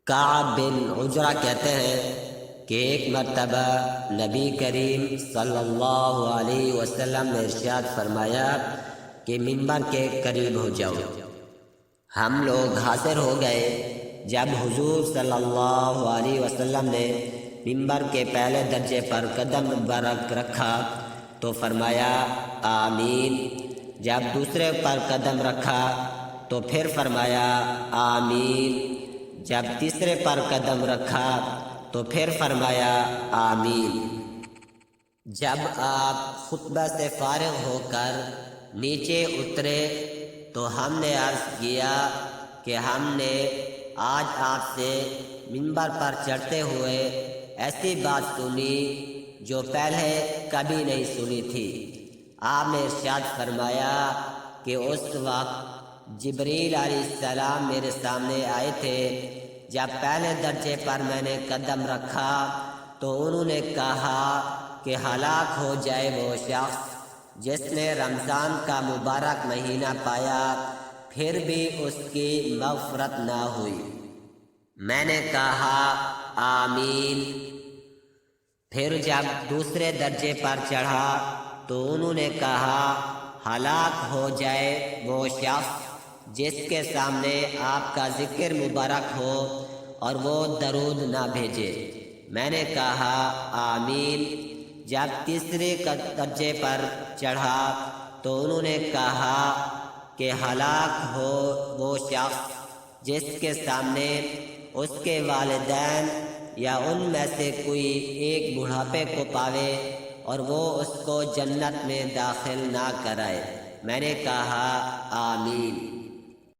کعب بن عجرہ کہتے ہیں کہ ایک مرتبہ نبی کریم صلی اللہ علیہ وسلم نے ارشاد فرمایا کہ منبر کے قریب ہو جاؤ۔ ہم لوگ حاضر ہو گئے۔ جب حضور صلی اللہ علیہ وسلم نے منبر کے پہلے درجے پر قدم مبارک رکھا تو فرمایا آمین۔ جب دوسرے پر قدم رکھا تو پھر فرمایا آمین۔ جب تیسرے پر قدم رکھا تو پھر فرمایا آمین۔ جب آپ خطبہ سے فارغ ہو کر نیچے اترے تو ہم نے عرض کیا کہ ہم نے آج آپ سے منبر پر چڑھتے ہوئے ایسی بات سنی جو پہلے کبھی نہیں سنی تھی۔ آپ نے ارشاد فرمایا کہ اس وقت جبریل علیہ السلام میرے سامنے آئے تھے۔ جب پہلے درجے پر میں نے قدم رکھا تو انہوں نے کہا کہ ہلاک ہو جائے وہ شخص جس نے رمضان کا مبارک مہینہ پایا پھر بھی اس کی مغفرت نہ ہوئی۔ میں نے کہا آمین۔ پھر جب دوسرے درجے پر چڑھا تو انہوں نے کہا ہلاک ہو جائے وہ شخص جس کے سامنے آپ کا ذکر مبارک ہو اور وہ درود نہ بھیجے۔ میں نے کہا آمین۔ جب تیسرے درجے پر چڑھا تو انہوں نے کہا کہ ہلاک ہو وہ شخص جس کے سامنے اس کے والدین یا ان میں سے کوئی ایک بڑھاپے کو پاوے اور وہ اس کو جنت میں داخل نہ کرائے۔ میں نے کہا آمین۔